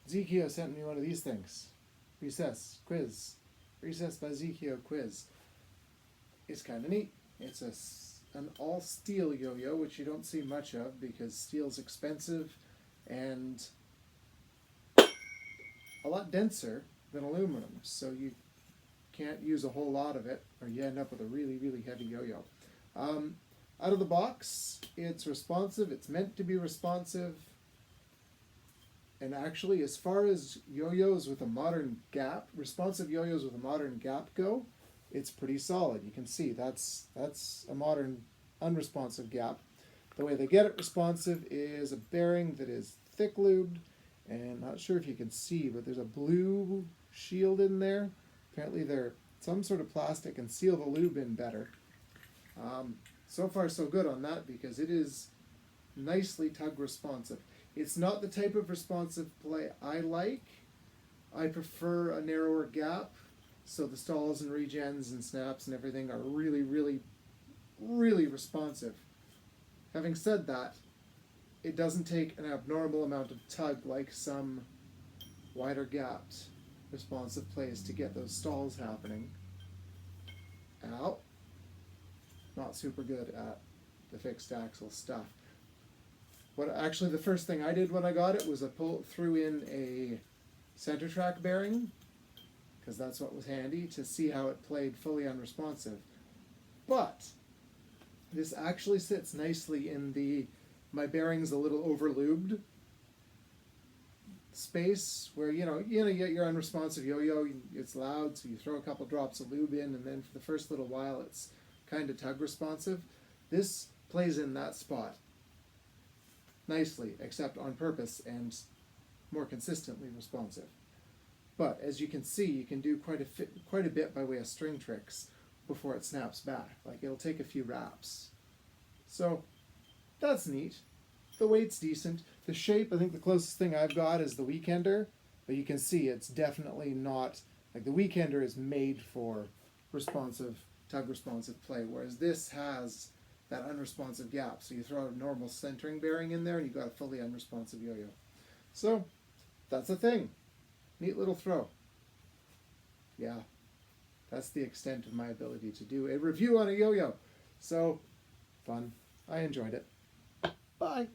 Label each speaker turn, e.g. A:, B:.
A: Zeekio sent me one of these things. Recess quiz. Recess by Zeekio quiz. It's kind of neat. It's an all steel yo-yo, which you don't see much of because steel's expensive and a lot denser than aluminum, so you can't use a whole lot of it or you end up with a really, really heavy yo-yo. Out of the box, it's responsive. It's meant to be responsive. And actually, as far as yo-yos with a modern gap, responsive yo-yos with a modern gap go, it's pretty solid. You can see that's a modern unresponsive gap. The way they get it responsive is a bearing that is thick lubed, and not sure if you can see, but there's a blue shield in there. Apparently they're some sort of plastic and seal the lube in better. So far so good on that because it is nicely tug responsive. It's not the type of responsive play I like. I prefer a narrower gap, so the stalls and regens and snaps and everything are really, really, really responsive. Having said that, it doesn't take an abnormal amount of tug like some wider gapped responsive plays to get those stalls happening. Ow. Not super good at the fixed axle stuff. Actually, the first thing I did when I got it was I threw in a center track bearing, because that's what was handy, to see how it played fully unresponsive. But this actually sits nicely in my bearing's a little over lubed space where you get your unresponsive yo-yo. It's loud, so you throw a couple drops of lube in, and then for the first little while it's kind of tug responsive. This plays in that spot nicely, except on purpose and more consistently responsive. But as you can see, you can do quite a bit by way of string tricks before it snaps back. Like, it'll take a few wraps. So that's neat. The weight's decent. The shape, I think the closest thing I've got is the Weekender, but you can see it's definitely not, like, the Weekender is made for responsive, tug responsive play, whereas this has that unresponsive gap. So you throw a normal centering bearing in there and you've got a fully unresponsive yo-yo. So that's a thing. Neat little throw. Yeah, that's the extent of my ability to do a review on a yo-yo. So fun. I enjoyed it. Bye.